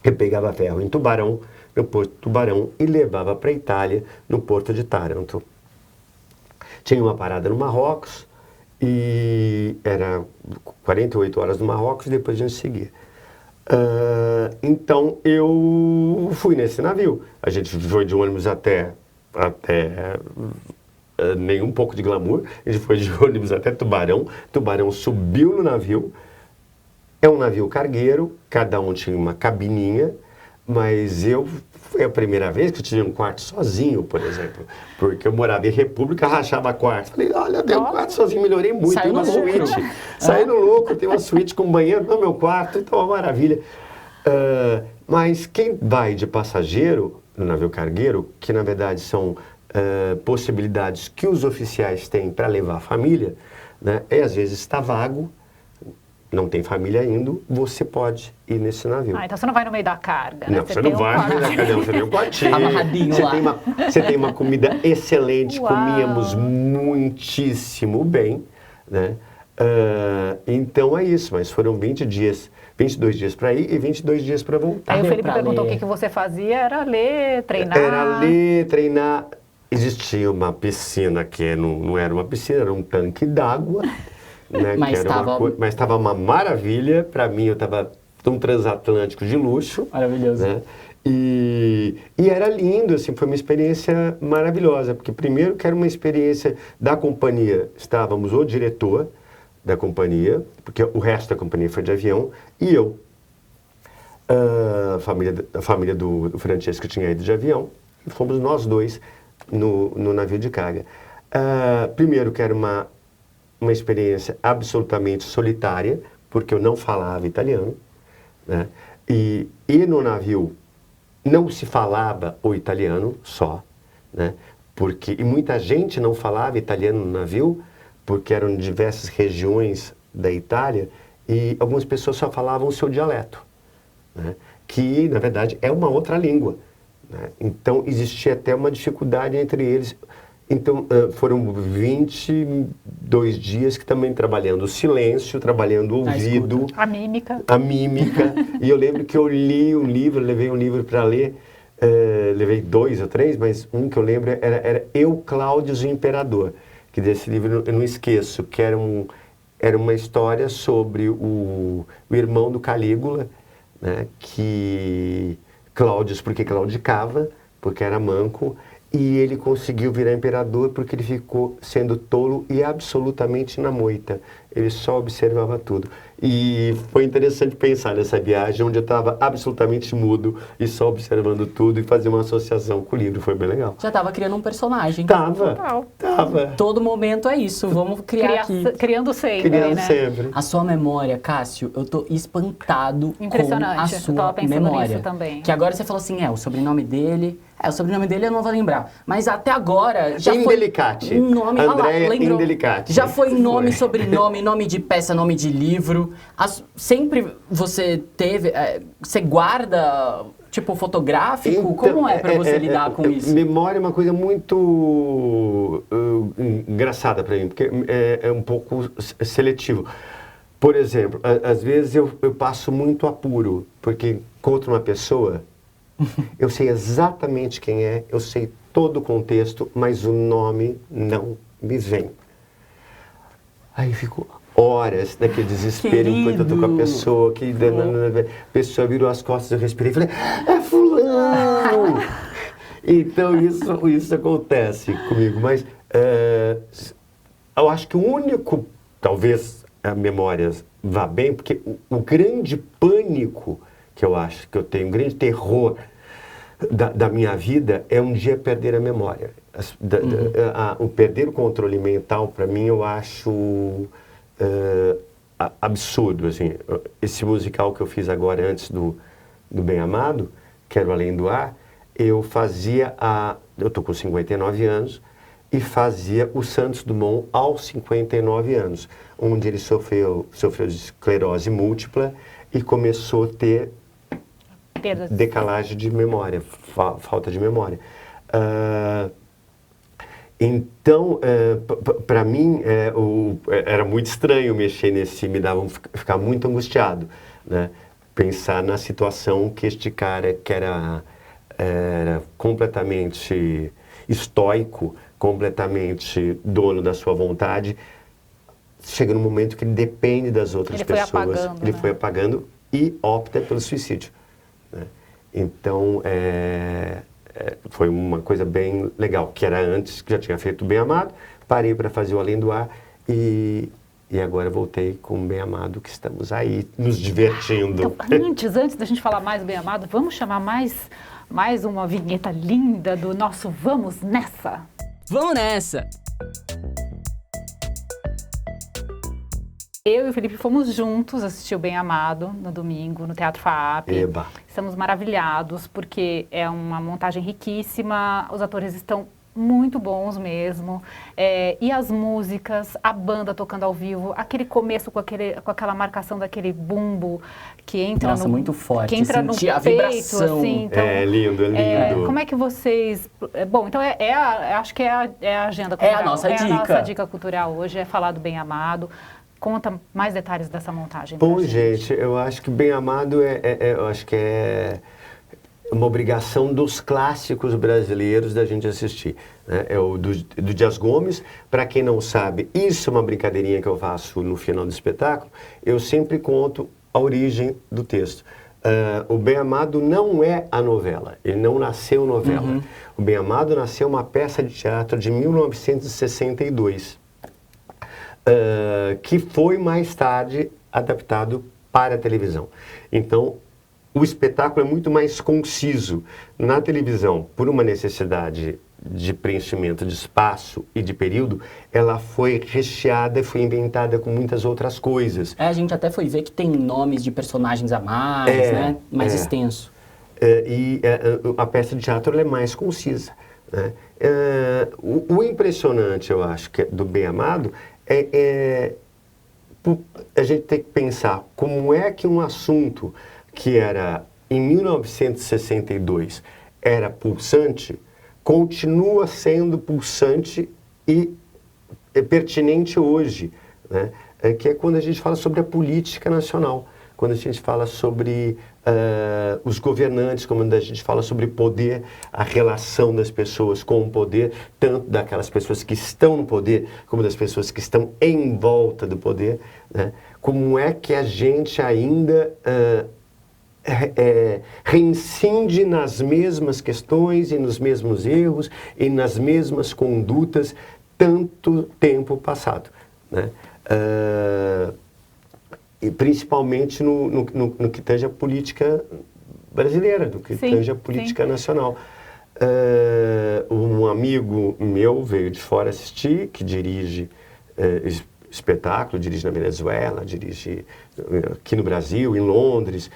que pegava ferro em Tubarão, no Porto de Tubarão e levava para a Itália, no Porto de Taranto. Tinha uma parada no Marrocos e era 48 horas no Marrocos e depois a gente seguia. Então eu fui nesse navio. A gente foi de ônibus até nem um pouco de glamour. A gente foi de ônibus até Tubarão. Tubarão subiu no navio. É um navio cargueiro, cada um tinha uma cabininha, mas foi a primeira vez que eu tinha um quarto sozinho, por exemplo. Porque eu morava em República, rachava quarto. Falei, olha, eu tenho um quarto sozinho, melhorei muito, Saiu tem uma no lucro. suíte. Saí no lucro, tem uma suíte com banheiro no meu quarto, então é uma maravilha. Mas quem vai de passageiro no navio cargueiro, que na verdade são possibilidades que os oficiais têm para levar a família, né, às vezes está vago, não tem família indo, você pode ir nesse navio. Então você não vai no meio da carga, né? Não, você não vai no meio da carga, não, você tem um quartinho. Amarradinho lá. Você tem uma comida excelente, Uau. comíamos muitíssimo bem, né? Então é isso, mas foram 22 dias para ir e 22 dias para voltar. Aí o Felipe pra perguntou ler. o que você fazia, era ler, treinar. Era ler, treinar. Existia uma piscina que não era uma piscina, era um tanque d'água. Né, Mas estava uma maravilha. Para mim, eu estava num transatlântico de luxo. Maravilhoso. Né? E era lindo, assim, foi uma experiência maravilhosa. Porque primeiro que era uma experiência da companhia, estávamos o diretor da companhia, porque o resto da companhia foi de avião, e eu. A família do Francesco tinha ido de avião, e fomos nós dois no navio de carga. Primeiro que era uma experiência absolutamente solitária, porque eu não falava italiano, né? E no navio não se falava o italiano só, né? E muita gente não falava italiano no navio, porque eram diversas regiões da Itália e algumas pessoas só falavam o seu dialeto, né? Que, na verdade, é uma outra língua, né? Então, existia até uma dificuldade entre eles. Então, foram 22 dias que também trabalhando o silêncio, trabalhando o ouvido. A mímica. A mímica. E eu lembro que eu li um livro, levei um livro para ler, levei 2 ou 3, mas um que eu lembro era Eu, Cláudio, o Imperador. Que desse livro eu não esqueço, que era uma história sobre o irmão do Calígula, né, que Cláudio, porque claudicava, porque era manco, e ele conseguiu virar imperador porque ele ficou sendo tolo e absolutamente na moita. Ele só observava tudo. E foi interessante pensar nessa viagem onde eu estava absolutamente mudo e só observando tudo e fazer uma associação com o livro. Foi bem legal. Já estava criando um personagem. Tava. Todo momento é isso. Vamos criar aqui. Criando sempre, Criando né? sempre. A sua memória, Cássio, eu tô espantado com a Impressionante. Eu sua tava pensando memória. nisso também. Que agora você falou assim, o sobrenome dele... o sobrenome dele eu não vou lembrar. Mas até agora já Indelicate. foi um nome... Andréia lembrou? Indelicate. Já foi nome, sobrenome, nome de peça, nome de livro. Sempre você teve... você guarda, tipo, fotográfico? Então, como é pra você lidar com isso? Memória é uma coisa muito engraçada para mim, porque é um pouco seletivo. Por exemplo, às vezes eu passo muito apuro, porque encontro uma pessoa, eu sei exatamente quem é, eu sei todo o contexto, mas o nome não me vem. Aí fico horas naquele desespero enquanto eu tô com a pessoa, a pessoa virou as costas, eu respirei e falei, é fulano! Então isso acontece comigo, mas eu acho que o único, talvez a memória vá bem, porque o grande pânico que eu acho que eu tenho, um grande terror da minha vida é um dia perder a memória. O perder o controle mental, para mim, eu acho absurdo. Assim. Esse musical que eu fiz agora, antes do Bem Amado, Quero Além do Ar, eu fazia eu tô com 59 anos, e fazia o Santos Dumont aos 59 anos, onde ele sofreu de esclerose múltipla e começou a ter decalagem de memória, falta de memória. Então, para mim, era muito estranho mexer me dava ficar muito angustiado, né? Pensar na situação que este cara, que era era completamente estoico, completamente dono da sua vontade, chega num momento que ele depende das outras pessoas. Ele foi apagando e opta pelo suicídio, né? Então, foi uma coisa bem legal, que era antes, que já tinha feito o Bem Amado, parei para fazer o Além do Ar e agora voltei com o Bem Amado, que estamos aí nos divertindo. Então, antes da gente falar mais do Bem Amado, vamos chamar mais uma vinheta linda do nosso Vamos Nessa? Vamos nessa! Eu e o Felipe fomos juntos assistir o Bem Amado no domingo, no Teatro FAAP. Eba. Estamos maravilhados, porque é uma montagem riquíssima, os atores estão muito bons mesmo, e as músicas, a banda tocando ao vivo, aquele começo com aquela marcação daquele bumbo que entra muito forte, que entra no peito, a vibração. assim, então, É lindo, é lindo. Como é que vocês... Bom, então acho que é a agenda cultural. É a nossa dica. A nossa dica cultural hoje, é falar do Bem Amado. Conta mais detalhes dessa montagem. Bom, gente, eu acho que Bem Amado eu acho que é uma obrigação dos clássicos brasileiros da gente assistir, né? É o do Dias Gomes. Para quem não sabe, isso é uma brincadeirinha que eu faço no final do espetáculo. Eu sempre conto a origem do texto. O Bem Amado não é a novela, ele não nasceu novela. Uhum. O Bem Amado nasceu uma peça de teatro de 1962. Que foi mais tarde adaptado para a televisão. Então, o espetáculo é muito mais conciso. Na televisão, por uma necessidade de preenchimento de espaço e de período, ela foi recheada e foi inventada com muitas outras coisas. A gente até foi ver que tem nomes de personagens a mais, né? Mais extenso. A peça de teatro ela é mais concisa, né? O impressionante, eu acho, do Bem Amado a gente tem que pensar como é que um assunto que era, em 1962, era pulsante, continua sendo pulsante e pertinente hoje, né? Que é quando a gente fala sobre a política nacional, quando a gente fala sobre os governantes, quando a gente fala sobre poder, a relação das pessoas com o poder, tanto daquelas pessoas que estão no poder, como das pessoas que estão em volta do poder, né? Como é que a gente ainda reincide nas mesmas questões e nos mesmos erros e nas mesmas condutas tanto tempo passado, né? E principalmente no que tange a política brasileira, no que tange a política nacional. Um amigo meu veio de fora assistir, que dirige espetáculo, dirige na Venezuela, dirige aqui no Brasil, em Londres.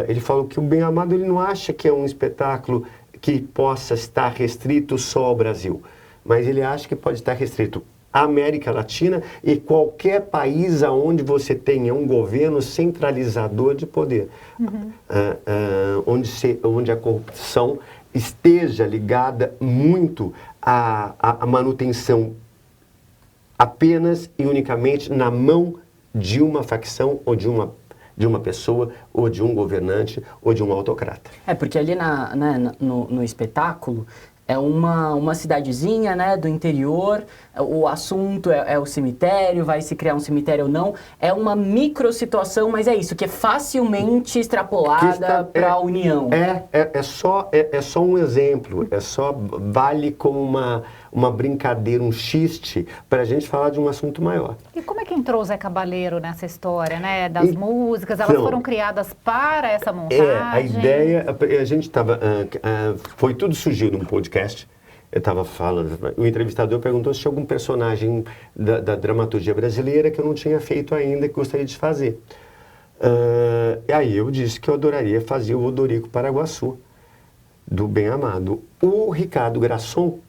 Ele falou que o Bem Amado ele não acha que é um espetáculo que possa estar restrito só ao Brasil, mas ele acha que pode estar restrito à América Latina e qualquer país onde você tenha um governo centralizador de poder, onde a corrupção esteja ligada muito à manutenção apenas e unicamente na mão de uma facção ou de uma pessoa, ou de um governante, ou de um autocrata. Porque ali no espetáculo é uma cidadezinha, né, do interior, o assunto é o cemitério, vai se criar um cemitério ou não, é uma micro situação, mas é isso, que é facilmente extrapolada para a União. É só um exemplo, vale como uma brincadeira, um xiste, para a gente falar de um assunto maior. E como é que entrou o Zé Cabaleiro nessa história, né, das músicas? Elas foram criadas para essa montagem? A ideia, a gente estava, foi tudo surgiu num podcast. Eu estava falando, o entrevistador perguntou se tinha algum personagem da dramaturgia brasileira que eu não tinha feito ainda, que gostaria de fazer. E aí eu disse que eu adoraria fazer o Odorico Paraguaçu, do Bem Amado. O Ricardo Grasson,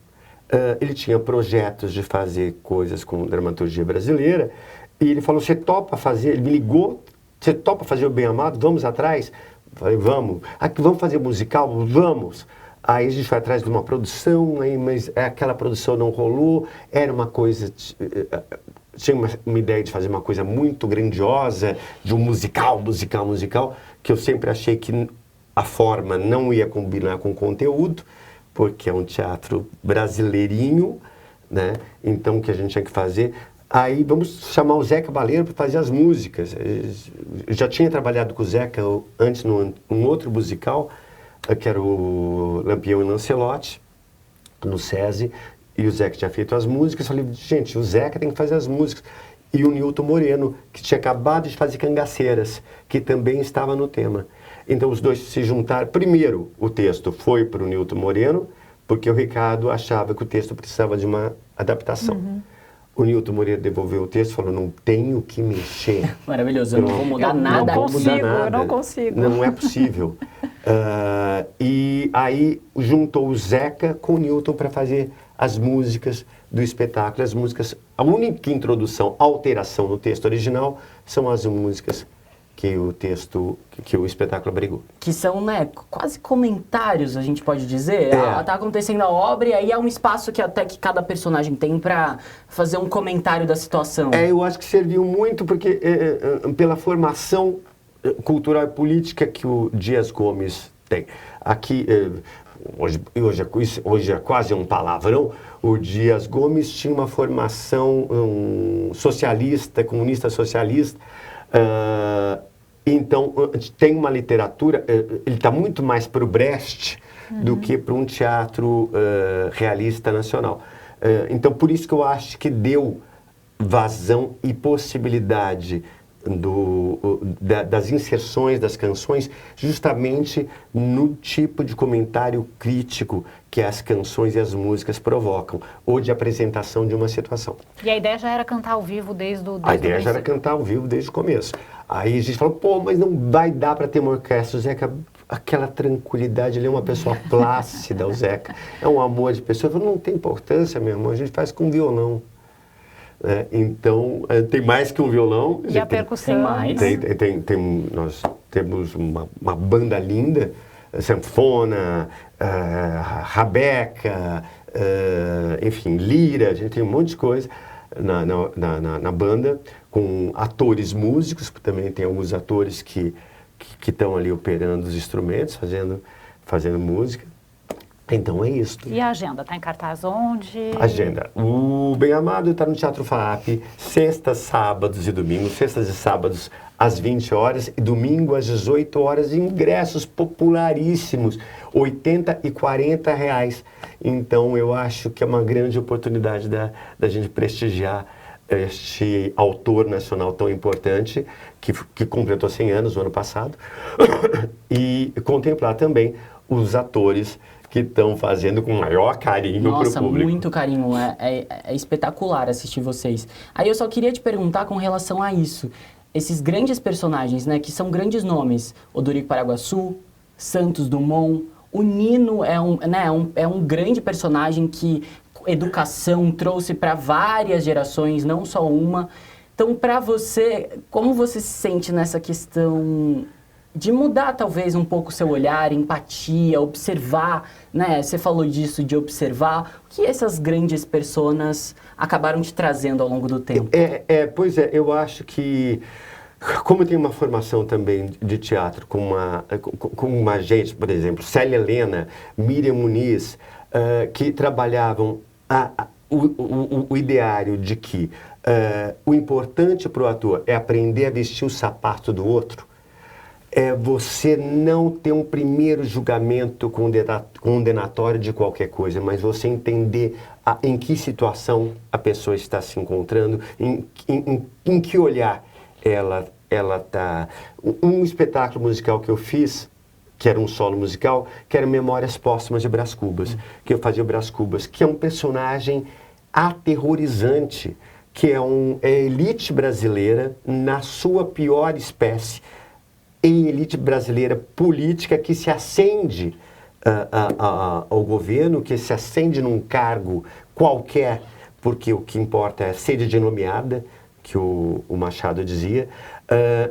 ele tinha projetos de fazer coisas com dramaturgia brasileira, e ele falou, você topa fazer? Ele me ligou, você topa fazer o Bem Amado? Vamos atrás? Eu falei, vamos. Vamos fazer musical? Vamos. Aí a gente foi atrás de uma produção, mas aquela produção não rolou, era uma coisa... Tinha uma ideia de fazer uma coisa muito grandiosa, de um musical, que eu sempre achei que a forma não ia combinar com o conteúdo, porque é um teatro brasileirinho, né? Então, o que a gente tinha que fazer... Aí vamos chamar o Zé Cabaleiro para fazer as músicas. Eu já tinha trabalhado com o Zeca antes num outro musical, que era o Lampião e Lancelote, no SESI, e o Zeca tinha feito as músicas. Eu falei, gente, o Zeca tem que fazer as músicas. E o Nilton Moreno, que tinha acabado de fazer Cangaceiras, que também estava no tema. Então os dois se juntaram. Primeiro, o texto foi para o Nilton Moreno, porque o Ricardo achava que o texto precisava de uma adaptação. O Nilton Moreno devolveu o texto e falou, não tenho que mexer. Maravilhoso, eu não vou mudar nada. Eu não consigo. Não é possível. E aí juntou o Zeca com o Nilton para fazer as músicas do espetáculo. As músicas, a única introdução, alteração no texto original são as músicas que o espetáculo abrigou. Que são, né, quase comentários, a gente pode dizer. Tá acontecendo a obra e aí é um espaço que até que cada personagem tem para fazer um comentário da situação. Eu acho que serviu muito porque pela formação cultural e política que o Dias Gomes tem. Aqui, hoje é quase um palavrão, o Dias Gomes tinha uma formação socialista, comunista socialista. Então, tem uma literatura, ele está muito mais para o Brecht do que para um teatro realista nacional. Então, por isso que eu acho que deu vazão e possibilidade das inserções das canções justamente no tipo de comentário crítico que as canções e as músicas provocam, ou de apresentação de uma situação. E a ideia já era cantar ao vivo desde o A ideia já era cantar ao vivo desde o começo. Aí a gente falou, pô, mas não vai dar para ter uma orquestra. O Zeca, aquela tranquilidade, ele é uma pessoa plácida, o Zeca. É um amor de pessoa. Eu falei, não tem importância, meu irmão, a gente faz com violão. Então, tem mais que um violão. E a percussão. Tem mais. Nós temos uma banda linda, sanfona, rabeca, enfim, lira, a gente tem um monte de coisa na banda, com atores músicos, porque também tem alguns atores que estão ali operando os instrumentos, fazendo música. Então é isso. E a agenda? Está em cartaz onde? Agenda. O Bem Amado está no Teatro FAAP, sextas, sábados e domingos. Sextas e sábados às 20 horas e domingo às 18 horas. Ingressos popularíssimos, R$80 e R$40. Então eu acho que é uma grande oportunidade da gente prestigiar este autor nacional tão importante, que completou 100 anos no ano passado, e contemplar também os atores que estão fazendo com maior carinho para o público. Nossa, muito carinho. É espetacular assistir vocês. Aí eu só queria te perguntar com relação a isso. Esses grandes personagens, né, que são grandes nomes. Odorico Paraguaçu, Santos Dumont, o Nino é um grande personagem que educação trouxe para várias gerações, não só uma. Então, para você, como você se sente nessa questão de mudar talvez um pouco o seu olhar, empatia, observar, né? Você falou disso, de observar o que essas grandes personas acabaram te trazendo ao longo do tempo. Pois é, eu acho que, como eu tenho uma formação também de teatro com uma gente, por exemplo, Célia Helena, Miriam Muniz, que trabalhavam o ideário de que o importante para o ator é aprender a vestir o sapato do outro, é você não ter um primeiro julgamento condenatório de qualquer coisa, mas você entender em que situação a pessoa está se encontrando, em que olhar ela está. Um espetáculo musical que eu fiz, que era um solo musical, que era Memórias Póstumas de Brás Cubas, que eu fazia o Brás Cubas, que é um personagem aterrorizante, que é a elite brasileira na sua pior espécie, em elite brasileira política que se acende ao governo, que se acende num cargo qualquer, porque o que importa é sede de nomeada, que o Machado dizia.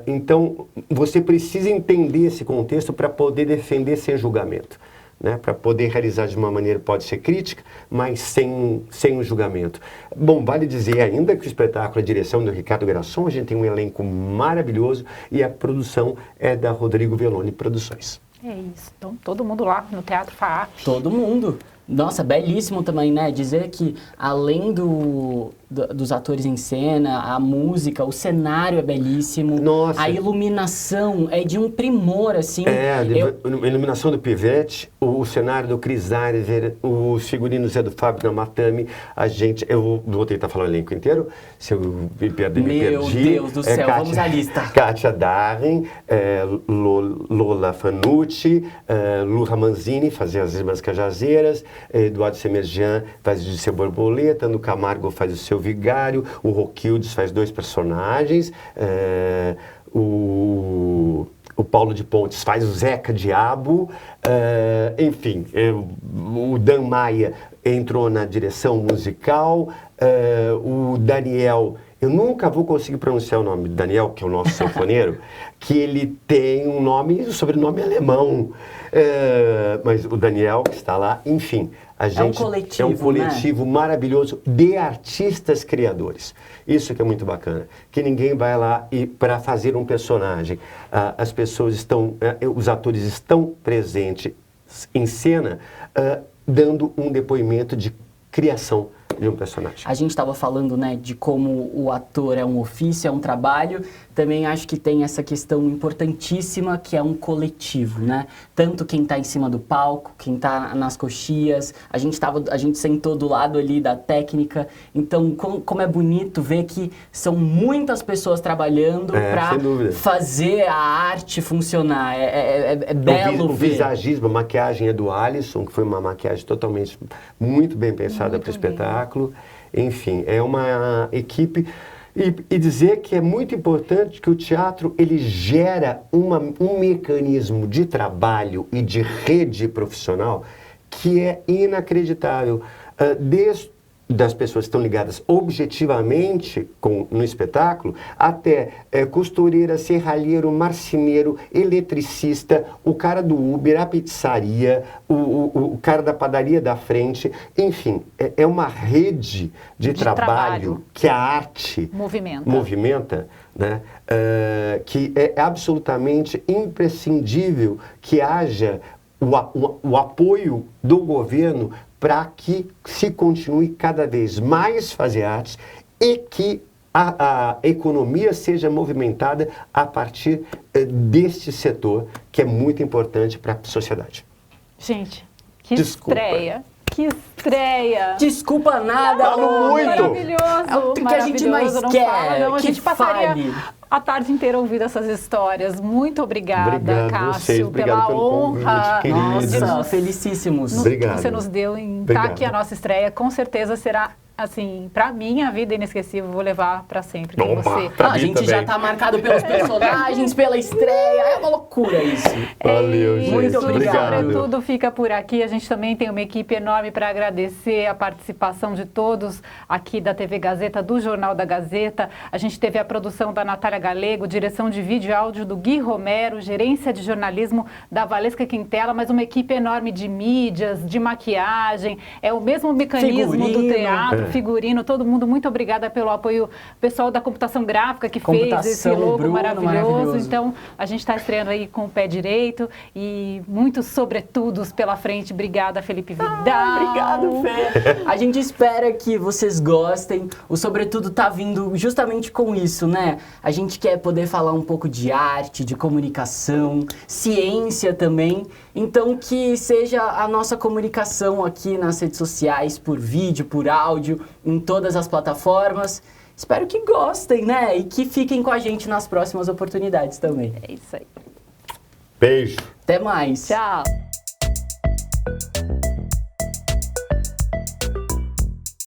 Então, você precisa entender esse contexto para poder defender sem julgamento, né? Para poder realizar de uma maneira, pode ser crítica, mas sem um julgamento. Bom, vale dizer ainda que o espetáculo é a direção do Ricardo Grasson, a gente tem um elenco maravilhoso e a produção é da Rodrigo Veloni Produções. É isso. Então, todo mundo lá no Teatro FAAP. Todo mundo. Nossa, belíssimo também, né? Dizer que além dos atores em cena, a música, o cenário é belíssimo. Nossa. A iluminação é de um primor, assim. A iluminação do Pivete, o cenário do Cris Aires, os figurinos é do Fábio Namatami. Eu vou tentar falar o elenco inteiro, se eu me perdi. Meu Deus do céu, vamos à lista. Kátia Darren, Lola Fanucci, Lu Ramanzini, fazia as Irmãs Cajazeiras, Eduardo Semerjan faz o seu Borboleta, Ando Camargo faz o seu Vigário, o Roquildes faz 2 personagens, o Paulo de Pontes faz o Zeca Diabo, enfim, o Dan Maia entrou na direção musical, o Daniel... Eu nunca vou conseguir pronunciar o nome do Daniel, que é o nosso sanfoneiro, que ele tem um sobrenome alemão. Mas o Daniel que está lá, enfim, é um coletivo né? maravilhoso de artistas criadores. Isso que é muito bacana, que ninguém vai lá para fazer um personagem. As pessoas estão, os atores estão presentes em cena, dando um depoimento de criação de um personagem. A gente estava falando, né, de como o ator é um ofício, é um trabalho. Também acho que tem essa questão importantíssima que é um coletivo, né? Tanto quem está em cima do palco, quem está nas coxias. A gente sentou do lado ali da técnica. Então, como é bonito ver que são muitas pessoas trabalhando para fazer a arte funcionar. É belo ver. O visagismo, a maquiagem é do Alisson, que foi uma maquiagem totalmente muito bem pensada para o espetáculo. Enfim, é uma equipe... E dizer que é muito importante que o teatro ele gera um mecanismo de trabalho e de rede profissional que é inacreditável. Desde das pessoas que estão ligadas objetivamente no espetáculo, até costureira, serralheiro, marceneiro, eletricista, o cara do Uber, a pizzaria, o cara da padaria da frente, enfim, é uma rede de trabalho que a arte movimenta, né? Que é absolutamente imprescindível que haja o apoio do governo para que se continue cada vez mais fazer artes e que a economia seja movimentada a partir deste setor, que é muito importante para a sociedade. Gente, que estreia! Que estreia! Desculpa nada, Falo muito! Maravilhoso! É o que a gente mais quer, a gente passaria a tarde inteira ouvindo essas histórias. Muito obrigada, Cássio, pela honra. Nossa, felicíssimos. Obrigado. Que você nos deu em estar aqui a nossa estreia. Com certeza será, assim, pra mim, a vida inesquecível. Vou levar pra sempre com você. A gente também. Já tá marcado pelos personagens, pela estreia. É uma loucura isso. Valeu, gente. Muito obrigado. Sobretudo fica por aqui. A gente também tem uma equipe enorme para agradecer a participação de todos aqui da TV Gazeta, do Jornal da Gazeta. A gente teve a produção da Natália Galego, direção de vídeo e áudio do Gui Romero, gerência de jornalismo da Valesca Quintela, mas uma equipe enorme de mídias, de maquiagem. É o mesmo mecanismo do teatro, figurino, todo mundo. Muito obrigada pelo apoio. Pessoal da computação gráfica que fez esse logo maravilhoso. Então, a gente está estreando aí com o pé direito e muitos sobretudos pela frente. Obrigada, Felipe Vidal. Obrigado, Fê. A gente espera que vocês gostem. O Sobretudo tá vindo justamente com isso, né? A gente quer poder falar um pouco de arte, de comunicação, ciência também. Então, que seja a nossa comunicação aqui nas redes sociais, por vídeo, por áudio, em todas as plataformas. Espero que gostem, né? E que fiquem com a gente nas próximas oportunidades também. É isso aí. Beijo. Até mais. Tchau.